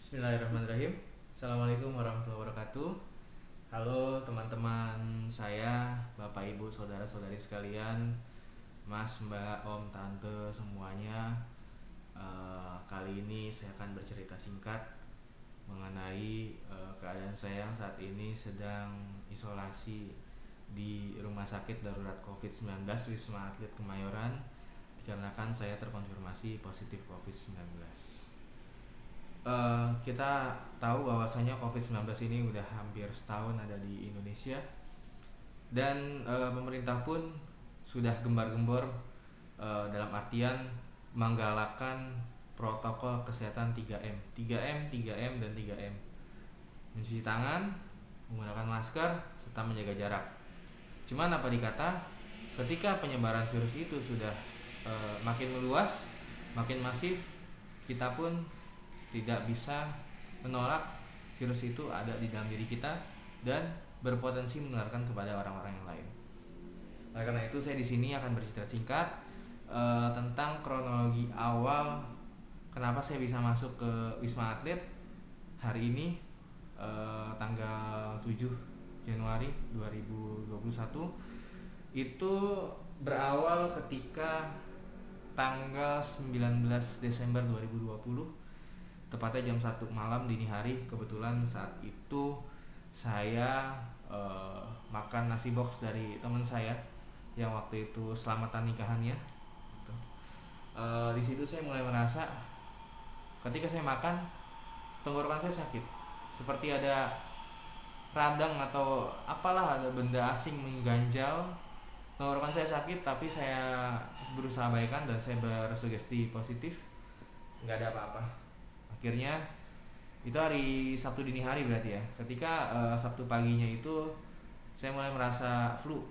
Bismillahirrahmanirrahim. Assalamualaikum warahmatullahi wabarakatuh. Halo teman-teman saya, Bapak Ibu, saudara-saudari sekalian, Mas, Mbak, Om, Tante, semuanya. Kali ini saya akan bercerita singkat mengenai keadaan saya yang saat ini sedang isolasi di Rumah Sakit Darurat COVID-19 Wisma Atlet Kemayoran dikarenakan saya terkonfirmasi positif COVID-19. Kita tahu bahwasanya COVID-19 ini udah hampir setahun ada di Indonesia dan pemerintah pun sudah gembar-gembor dalam artian menggalakkan protokol kesehatan 3M, 3M, 3M, dan 3M. Mencuci tangan, menggunakan masker, serta menjaga jarak. Cuman apa dikata, ketika penyebaran virus itu sudah makin meluas, makin masif, kita pun tidak bisa menolak virus itu ada di dalam diri kita dan berpotensi menularkan kepada orang-orang yang lain. Oleh karena itu saya di sini akan bercerita singkat tentang kronologi awal kenapa saya bisa masuk ke Wisma Atlet hari ini, tanggal 7 Januari 2021. Itu berawal ketika tanggal 19 Desember 2020, tepatnya jam 1 malam dini hari. Kebetulan saat itu saya makan nasi box dari teman saya yang waktu itu selamatan nikahannya. Di situ saya mulai merasa ketika saya makan tenggorokan saya sakit, seperti ada radang atau apalah, ada benda asing mengganjal. Tenggorokan saya sakit, tapi saya berusaha abaikan dan saya bersugesti positif, nggak ada apa-apa. Akhirnya itu hari Sabtu dini hari berarti ya. Ketika Sabtu paginya itu saya mulai merasa flu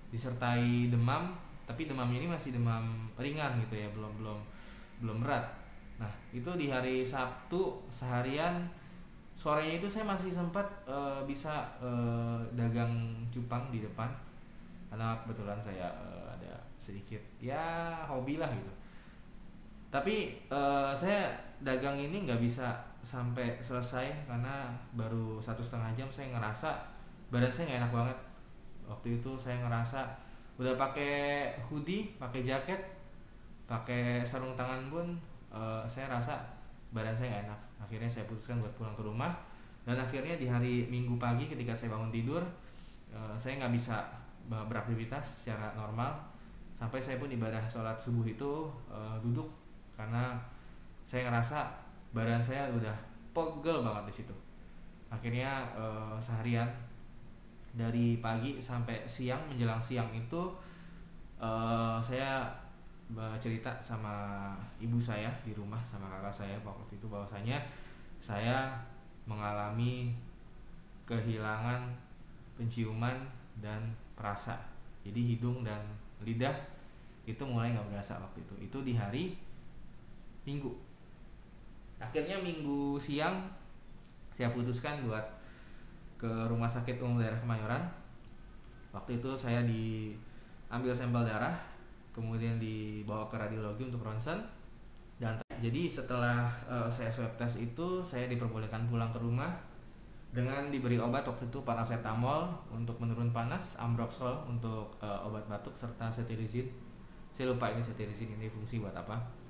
disertai demam, tapi demamnya ini masih demam ringan gitu ya, belum berat. Nah, itu di hari Sabtu seharian, sorenya itu saya masih sempat bisa dagang cupang di depan karena kebetulan saya ada sedikit ya hobi lah gitu. Tapi saya dagang ini nggak bisa sampai selesai karena baru 1,5 jam saya ngerasa badan saya nggak enak banget. Waktu itu saya ngerasa udah pakai hoodie, pakai jaket, pakai sarung tangan pun saya rasa badan saya nggak enak. Akhirnya saya putuskan buat pulang ke rumah dan akhirnya di hari Minggu pagi ketika saya bangun tidur, saya nggak bisa beraktivitas secara normal sampai saya pun ibadah sholat subuh itu duduk karena saya ngerasa badan saya udah pegel banget di situ. Akhirnya seharian dari pagi sampai siang, menjelang siang itu saya cerita sama ibu saya di rumah sama kakak saya waktu itu bahwasanya saya mengalami kehilangan penciuman dan perasa. Jadi hidung dan lidah itu mulai nggak berasa waktu itu. Itu di hari Minggu. Akhirnya Minggu siang saya putuskan buat ke Rumah Sakit Umum Daerah Kemayoran. Waktu itu saya diambil sampel darah, kemudian dibawa ke radiologi untuk ronsen. Dan jadi setelah saya swab test itu, saya diperbolehkan pulang ke rumah dengan diberi obat waktu itu paracetamol untuk menurun panas, ambroxol untuk obat batuk, serta cetirizine. Saya lupa ini cetirizine ini fungsi buat apa.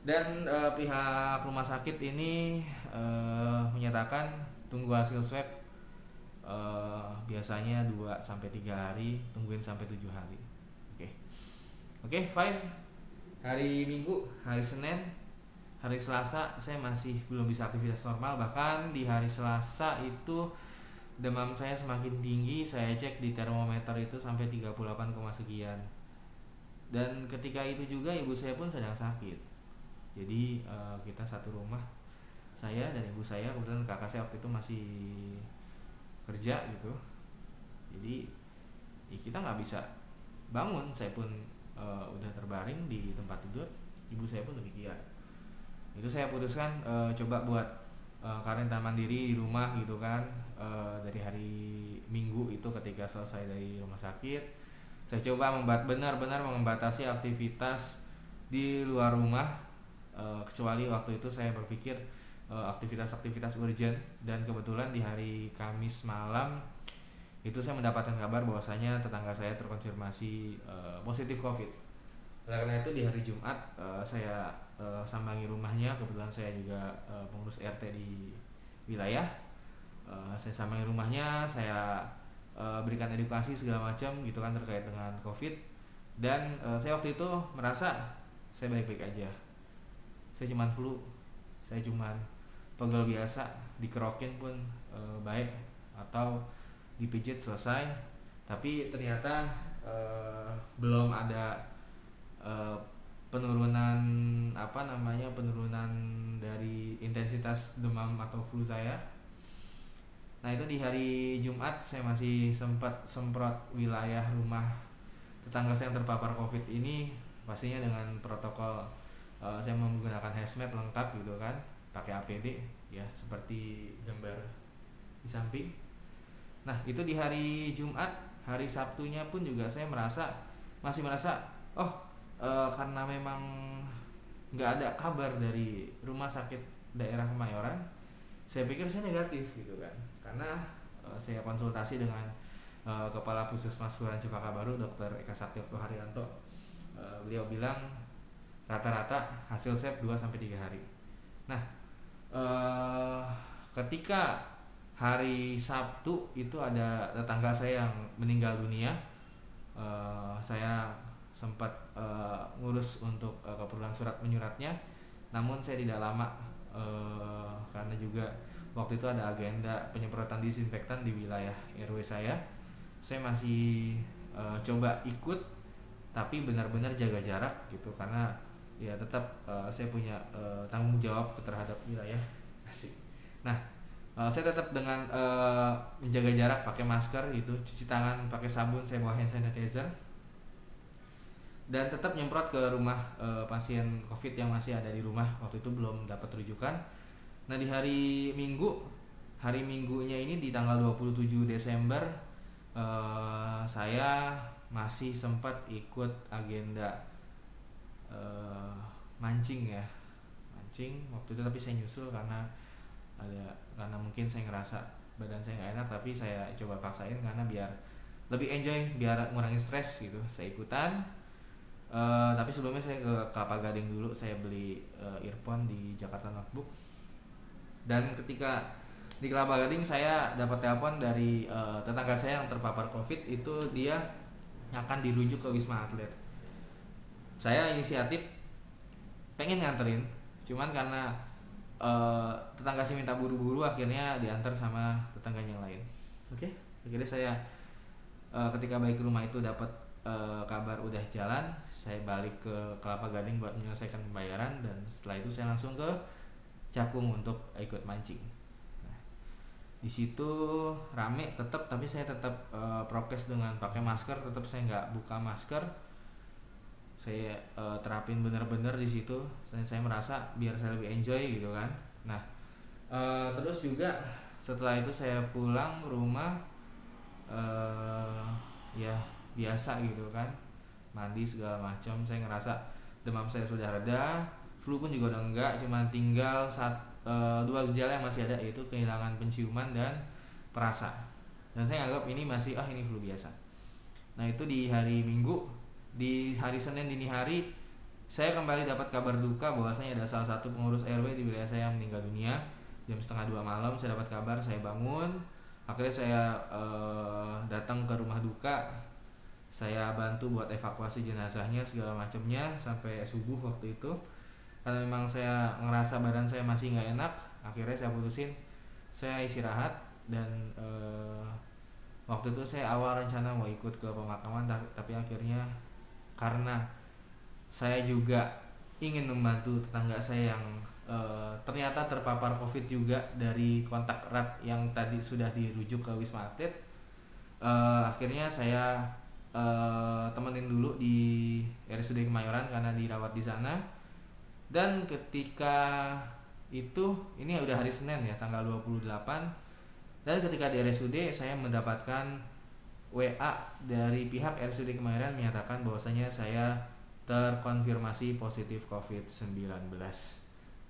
Dan pihak rumah sakit ini menyatakan tunggu hasil swab, biasanya 2-3 hari, tungguin sampai 7 hari. Oke, fine. Hari Minggu, hari Senin, hari Selasa saya masih belum bisa aktivitas normal. Bahkan di hari Selasa itu demam saya semakin tinggi. Saya cek di termometer itu sampai 38, sekian. Dan ketika itu juga ibu saya pun sedang sakit. Jadi kita satu rumah, saya dan ibu saya, kebetulan kakak saya waktu itu masih kerja gitu. Jadi ya kita nggak bisa bangun. Saya pun udah terbaring di tempat tidur, ibu saya pun demikian. Itu saya putuskan coba buat karantina mandiri di rumah gitu kan. Dari hari Minggu itu ketika selesai dari rumah sakit, saya coba benar-benar membatasi aktivitas di luar rumah kecuali waktu itu saya berpikir aktivitas-aktivitas urgent, dan kebetulan di hari Kamis malam itu saya mendapatkan kabar bahwasanya tetangga saya terkonfirmasi positif COVID. Karena itu di hari Jumat saya sambangi rumahnya. Kebetulan saya juga pengurus RT di wilayah. Saya sambangi rumahnya, saya berikan edukasi segala macam gitu kan terkait dengan COVID. Dan saya waktu itu merasa saya baik-baik aja. Saya cuman flu, saya cuman pegel biasa, dikerokin pun baik, atau dipijit selesai. Tapi ternyata belum ada penurunan penurunan dari intensitas demam atau flu saya. Nah itu di hari Jumat saya masih sempat semprot wilayah rumah tetangga saya yang terpapar COVID ini, pastinya dengan protokol saya menggunakan hazmat lengkap gitu kan, pakai APD ya seperti gambar di samping. Nah itu di hari Jumat. Hari Sabtunya pun juga saya masih merasa karena memang nggak ada kabar dari rumah sakit daerah Kemayoran, saya pikir saya negatif gitu kan, karena saya konsultasi dengan Kepala Puskesmas Kelurahan Cempaka Baru, Dr. Eka Saktiokto Haryanto. Beliau bilang rata-rata hasil swab 2-3 hari. Nah ketika hari Sabtu itu ada tetangga saya yang meninggal dunia, saya sempat ngurus untuk keperluan surat menyuratnya, namun saya tidak lama karena juga waktu itu ada agenda penyemprotan disinfektan di wilayah RW saya masih coba ikut, tapi benar-benar jaga jarak gitu, karena ya tetap saya punya tanggung jawab terhadap wilayah. Asik. Nah saya tetap dengan menjaga jarak, pakai masker gitu, cuci tangan pakai sabun, saya bawa hand sanitizer, dan tetap nyemprot ke rumah pasien COVID yang masih ada di rumah. Waktu itu belum dapat rujukan. Nah di hari Minggunya ini di tanggal 27 Desember saya masih sempat ikut agenda mancing waktu itu, tapi saya nyusul karena mungkin saya ngerasa badan saya nggak enak, tapi saya coba paksain karena biar lebih enjoy, biar ngurangin stres gitu. Saya ikutan, tapi sebelumnya saya ke Kelapa Gading dulu, saya beli earphone di Jakarta Notebook. Dan ketika di Kelapa Gading saya dapat telepon dari tetangga saya yang terpapar COVID, itu dia akan dirujuk ke Wisma Atlet. Saya inisiatif pengen nganterin, cuman karena tetangga saya minta buru-buru, akhirnya diantar sama tetangga yang lain. Oke, akhirnya saya ketika balik ke rumah itu dapat kabar udah jalan, saya balik ke Kelapa Gading buat menyelesaikan pembayaran, dan setelah itu saya langsung ke Cakung untuk ikut mancing. Nah, di situ rame tetap, tapi saya tetap prokes dengan pakai masker, tetap saya nggak buka masker. Saya terapin benar-benar di situ, dan saya merasa biar saya lebih enjoy gitu kan. Nah terus juga setelah itu saya pulang rumah, ya biasa gitu kan, mandi segala macam. Saya ngerasa demam saya sudah reda, flu pun juga udah enggak, cuma tinggal 2 gejala yang masih ada, yaitu kehilangan penciuman dan perasa. Dan saya anggap ini masih ini flu biasa. Nah itu di hari Minggu. Di hari Senin dini hari saya kembali dapat kabar duka bahwasanya ada salah satu pengurus RW di wilayah saya yang meninggal dunia. Jam 1:30 malam saya dapat kabar, saya bangun, akhirnya saya datang ke rumah duka. Saya bantu buat evakuasi jenazahnya segala macamnya sampai subuh waktu itu. Karena memang saya ngerasa badan saya masih nggak enak, akhirnya saya putusin saya istirahat. Dan waktu itu saya awal rencana mau ikut ke pemakaman, tapi akhirnya karena saya juga ingin membantu tetangga saya yang ternyata terpapar COVID juga dari kontak erat yang tadi sudah dirujuk ke Wisma Atlet, akhirnya saya temenin dulu di RSUD Kemayoran karena dirawat di sana. Dan ketika itu, ini udah hari Senin ya, tanggal 28, dan ketika di RSUD saya mendapatkan WA dari pihak RSUD Kemayoran menyatakan bahwasanya saya terkonfirmasi positif COVID-19.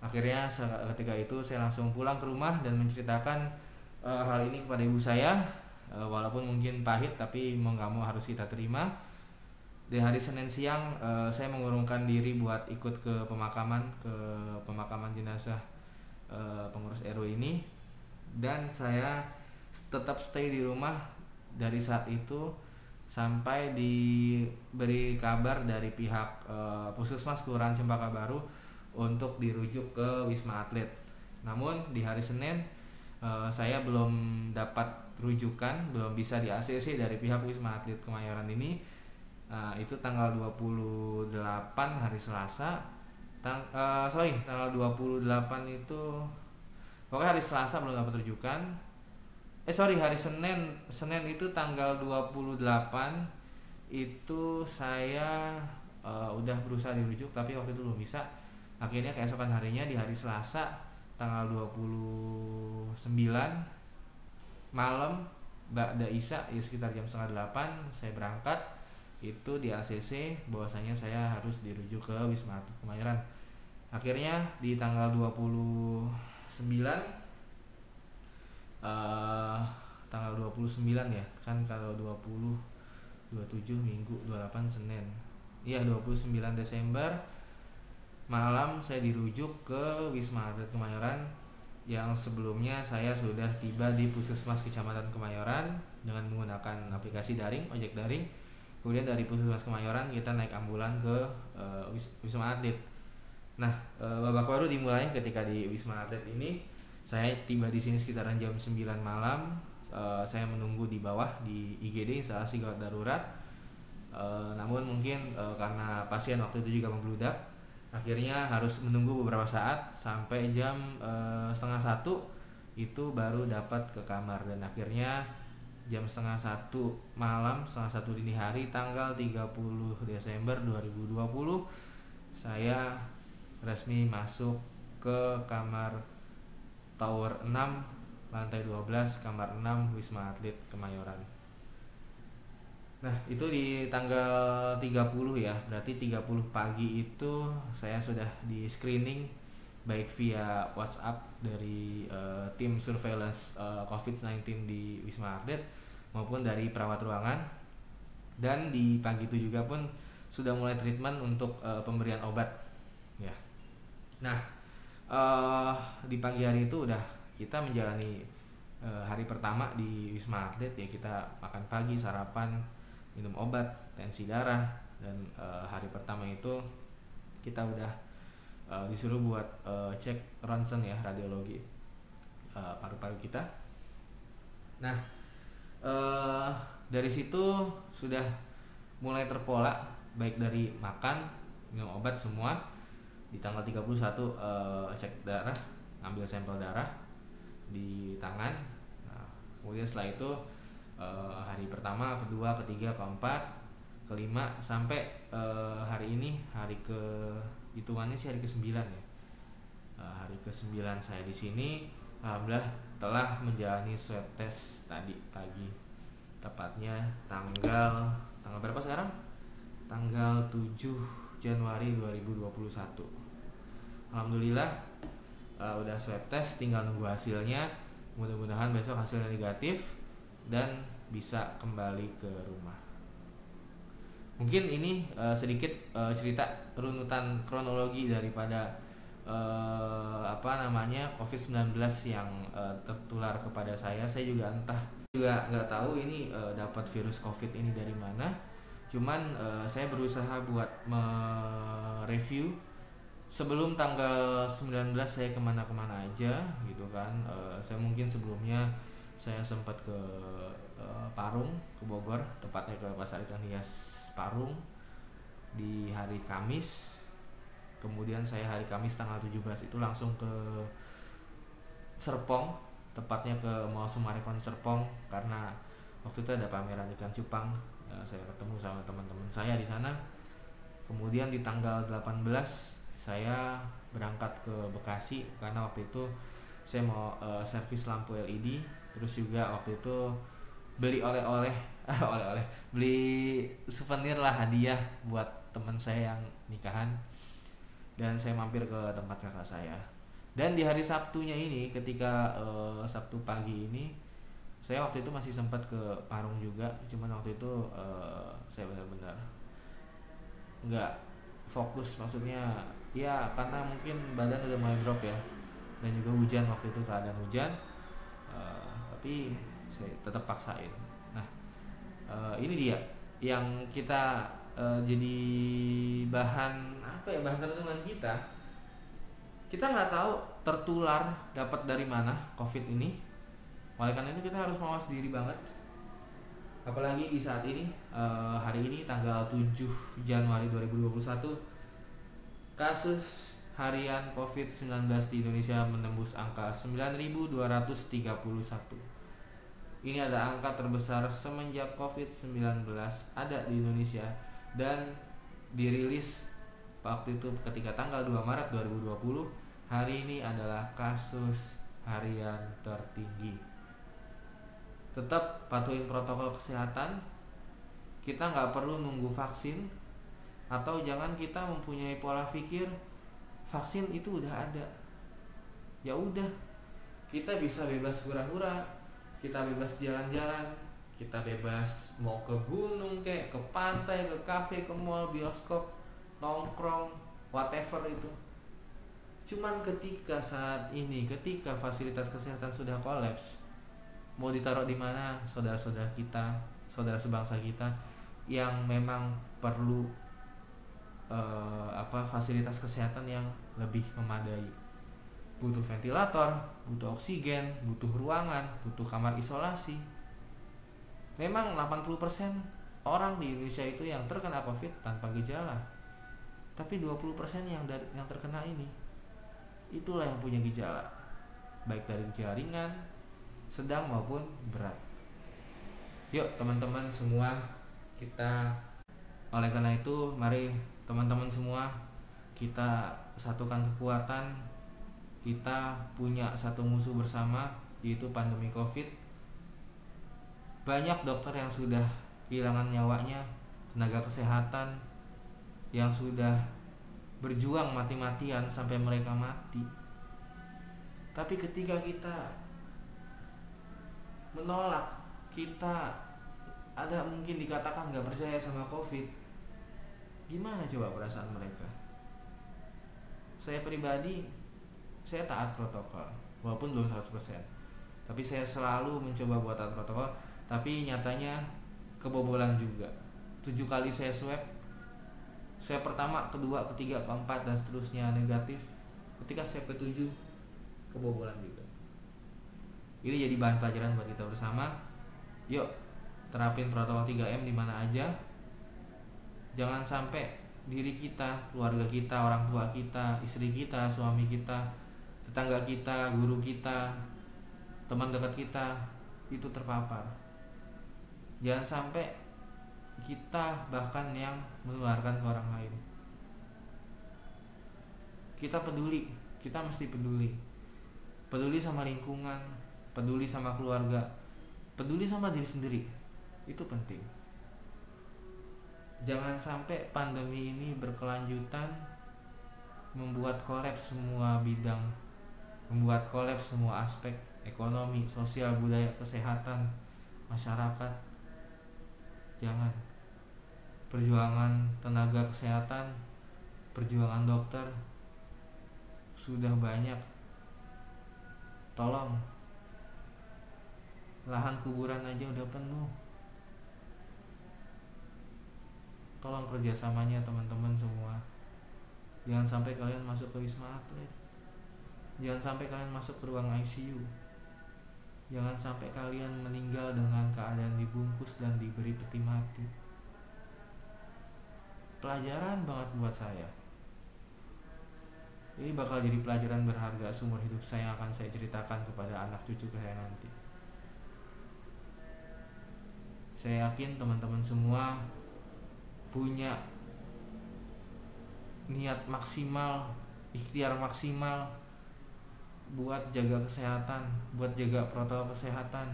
Akhirnya ketika itu saya langsung pulang ke rumah dan menceritakan hal ini kepada ibu saya. Walaupun mungkin pahit, tapi mau nggak mau harus kita terima. Di hari Senin siang saya mengurungkan diri buat ikut ke pemakaman jenazah pengurus RW ini, dan saya tetap stay di rumah dari saat itu sampai diberi kabar dari pihak Puskesmas Kelurahan Cempaka Baru untuk dirujuk ke Wisma Atlet. Namun di hari Senin saya belum dapat rujukan, belum bisa di ACC dari pihak Wisma Atlet Kemayoran ini. Itu tanggal 28 hari Selasa. Tanggal 28 itu pokoknya hari Selasa belum dapat rujukan. Hari Senin itu tanggal 28 itu saya udah berusaha dirujuk, tapi waktu itu belum bisa. Akhirnya keesokan harinya di hari Selasa tanggal 29 malam Ba'da Isya, ya sekitar jam 7:30 saya berangkat. Itu di ACC bahwasanya saya harus dirujuk ke Wisma Atlet Kemayoran. Akhirnya di tanggal 29 ya kan, kalau 20 27 Minggu, 28 Senin, iya 29 Desember malam saya dirujuk ke Wisma Atlet Kemayoran, yang sebelumnya saya sudah tiba di Puskesmas Kecamatan Kemayoran dengan menggunakan aplikasi daring, ojek daring. Kemudian dari Puskesmas Kemayoran kita naik ambulan ke Wisma Atlet. Nah, babak baru dimulai ketika di Wisma Atlet ini. Saya tiba di sini sekitaran jam 9 malam. Saya menunggu di bawah di IGD, instalasi gawat darurat. Namun mungkin karena pasien waktu itu juga membludak, akhirnya harus menunggu beberapa saat sampai jam 12:30 itu baru dapat ke kamar. Dan akhirnya jam 12:30 malam, 12:30 dini hari tanggal 30 Desember 2020 saya resmi masuk ke kamar Tower 6 lantai 12, kamar 6 Wisma Atlet Kemayoran. Nah, itu di tanggal 30 ya, berarti 30 pagi itu saya sudah di screening baik via WhatsApp dari tim surveillance COVID-19 di Wisma Atlet maupun dari perawat ruangan. Dan di pagi itu juga pun sudah mulai treatment untuk pemberian obat ya. Nah, di pagi hari itu udah kita menjalani hari pertama di Wisma Atlet ya. Kita makan pagi, sarapan, minum obat, tensi darah, dan hari pertama itu kita udah disuruh buat cek ronsen ya, radiologi paru-paru kita. Nah, dari situ sudah mulai terpola baik dari makan, minum obat semua. Di tanggal 31 cek darah, ambil sampel darah di tangan. Nah, kemudian setelah itu hari pertama, kedua, ketiga, keempat, kelima sampai hari ini hari ke hitungannya sih hari ke-9 ya. Hari ke-9 saya di sini alhamdulillah telah menjalani swab test tadi pagi. Tepatnya tanggal berapa sekarang? Tanggal 7 Januari 2021. Alhamdulillah udah swab test, tinggal nunggu hasilnya. Mudah-mudahan besok hasilnya negatif dan bisa kembali ke rumah. Mungkin ini sedikit cerita runutan kronologi daripada COVID-19 yang tertular kepada saya. Saya juga nggak tahu ini dapat virus COVID ini dari mana. Cuman saya berusaha buat mereview sebelum tanggal 19 saya kemana-kemana aja gitu kan. Saya mungkin sebelumnya saya sempat ke Parung, ke Bogor, tepatnya ke Pasar Ikan Hias Parung di hari Kamis. Kemudian saya hari Kamis tanggal 17 itu langsung ke Serpong, tepatnya ke Mall Sumarekon Serpong, karena waktu itu ada pameran ikan cupang. Saya ketemu sama teman-teman saya di sana. Kemudian di tanggal 18 saya berangkat ke Bekasi karena waktu itu saya mau servis lampu LED. Terus juga waktu itu beli oleh-oleh beli souvenir lah, hadiah buat teman saya yang nikahan, dan saya mampir ke tempat kakak saya. Dan di hari Sabtunya ini, ketika Sabtu pagi ini, saya waktu itu masih sempat ke Parung juga, cuman waktu itu saya benar-benar nggak fokus, maksudnya ya karena mungkin badan udah mulai drop ya, dan juga hujan waktu itu, keadaan hujan. Tapi saya tetap paksain. Nah, ini dia yang kita jadi bahan apa ya, bahan renungan kita. Kita nggak tahu tertular dapat dari mana COVID ini. Oleh karena itu kita harus mawas diri banget. Apalagi di saat ini, hari ini tanggal 7 Januari 2021, kasus harian COVID-19 di Indonesia menembus angka 9.231. Ini adalah angka terbesar semenjak COVID-19 ada di Indonesia, dan dirilis waktu itu ketika tanggal 2 Maret 2020. Hari ini adalah kasus harian tertinggi. Tetap patuhin protokol kesehatan. Kita nggak perlu nunggu vaksin, atau jangan kita mempunyai pola pikir vaksin itu udah ada, ya udah kita bisa bebas hura-hura, kita bebas jalan-jalan, kita bebas mau ke gunung kayak ke pantai, ke kafe, ke mall, bioskop, nongkrong, whatever itu. Cuman ketika saat ini, ketika fasilitas kesehatan sudah kolaps, mau ditaruh di mana saudara-saudara kita, saudara sebangsa kita yang memang perlu fasilitas kesehatan yang lebih memadai, butuh ventilator, butuh oksigen, butuh ruangan, butuh kamar isolasi. Memang 80% orang di Indonesia itu yang terkena COVID tanpa gejala, tapi 20% yang terkena ini, itulah yang punya gejala, baik dari gejala ringan, sedang maupun berat. Yuk teman-teman semua, kita oleh karena itu mari teman-teman semua kita satukan kekuatan. Kita punya satu musuh bersama, yaitu pandemi COVID. Banyak dokter yang sudah kehilangan nyawanya, tenaga kesehatan yang sudah berjuang mati-matian sampai mereka mati. Tapi ketika kita menolak, kita ada mungkin dikatakan gak percaya sama COVID, gimana coba perasaan mereka? Saya pribadi, saya taat protokol walaupun belum 100%, tapi saya selalu mencoba buat taat protokol. Tapi nyatanya kebobolan juga. 7 kali saya swab, saya pertama, kedua, ketiga, keempat, dan seterusnya negatif. Ketika saya ke-7, kebobolan juga. Ini jadi bahan pelajaran buat kita bersama. Yuk terapin protokol 3M di mana aja. Jangan sampai diri kita, keluarga kita, orang tua kita, istri kita, suami kita, tetangga kita, guru kita, teman dekat kita itu terpapar. Jangan sampai kita bahkan yang menularkan ke orang lain. Kita peduli, kita mesti peduli. Peduli sama lingkungan, peduli sama keluarga, peduli sama diri sendiri. Itu penting. Jangan sampai pandemi ini berkelanjutan, membuat kolaps semua bidang, membuat kolaps semua aspek ekonomi, sosial, budaya, kesehatan, masyarakat. Jangan. Perjuangan tenaga kesehatan, perjuangan dokter sudah banyak. Tolong, lahan kuburan aja udah penuh. Tolong kerjasamanya teman-teman semua. Jangan sampai kalian masuk ke Wisma Atlet, jangan sampai kalian masuk ke ruang ICU, jangan sampai kalian meninggal dengan keadaan dibungkus dan diberi peti mati. Pelajaran banget buat saya. Ini bakal jadi pelajaran berharga seumur hidup saya yang akan saya ceritakan kepada anak cucu saya nanti. Saya yakin teman-teman semua punya niat maksimal, ikhtiar maksimal buat jaga kesehatan, buat jaga protokol kesehatan.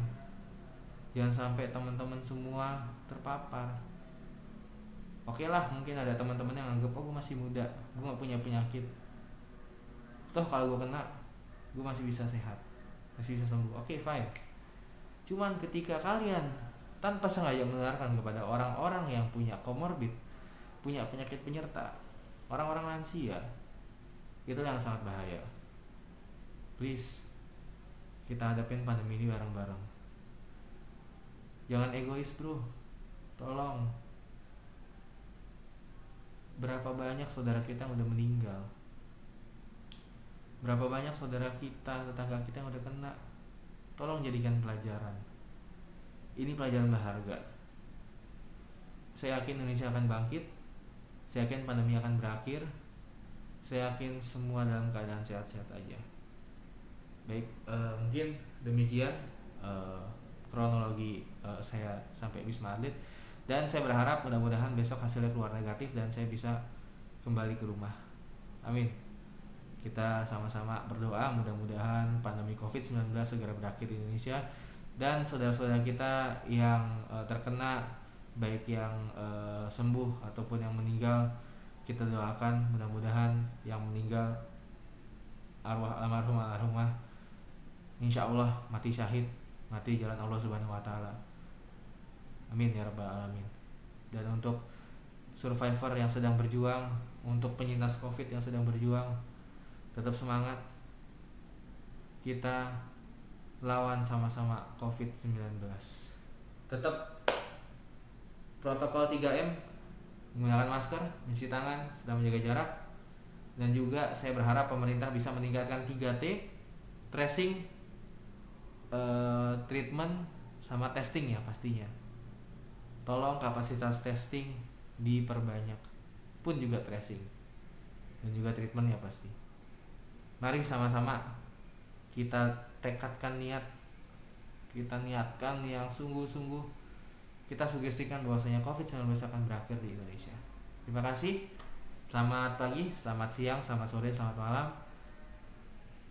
Jangan sampai teman-teman semua terpapar. Oke lah, mungkin ada teman-teman yang anggap, oh gue masih muda, gue nggak punya penyakit, toh kalau gue kena gue masih bisa sehat, masih bisa sembuh. Oke, fine. Cuman ketika kalian tanpa sengaja menularkan kepada orang-orang yang punya komorbid, punya penyakit penyerta, orang-orang lansia, itu yang sangat bahaya. Please, kita hadapin pandemi ini bareng-bareng. Jangan egois bro, tolong. Berapa banyak saudara kita yang udah meninggal, berapa banyak saudara kita, tetangga kita yang udah kena. Tolong jadikan pelajaran. Ini pelajaran berharga. Saya yakin Indonesia akan bangkit, saya yakin pandemi akan berakhir, saya yakin semua dalam keadaan sehat-sehat aja. Baik, mungkin demikian kronologi saya sampai Wisma Atlet, dan saya berharap mudah-mudahan besok hasilnya keluar negatif dan saya bisa kembali ke rumah. Amin. Kita sama-sama berdoa mudah-mudahan pandemi COVID-19 segera berakhir di Indonesia, dan saudara-saudara kita yang terkena, baik yang sembuh ataupun yang meninggal, kita doakan mudah-mudahan yang meninggal arwah almarhumah insya Allah mati syahid, mati jalan Allah Subhanahu wa Ta'ala. Amin ya rabbal alamin. Dan untuk survivor yang sedang berjuang, untuk penyintas COVID yang sedang berjuang, tetap semangat. Kita lawan sama-sama COVID-19. Tetap protokol 3M, menggunakan masker, mencuci tangan, sedang menjaga jarak. Dan juga saya berharap pemerintah bisa meningkatkan 3T, tracing, treatment, sama testing ya pastinya. Tolong kapasitas testing diperbanyak, pun juga tracing dan juga treatment ya pasti. Mari sama-sama kita tekadkan niat, kita niatkan yang sungguh-sungguh, kita sugestikan bahwasanya COVID-19 akan berakhir di Indonesia. Terima kasih. Selamat pagi, selamat siang, selamat sore, selamat malam.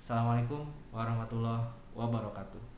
Assalamualaikum warahmatullahi wabarakatuh.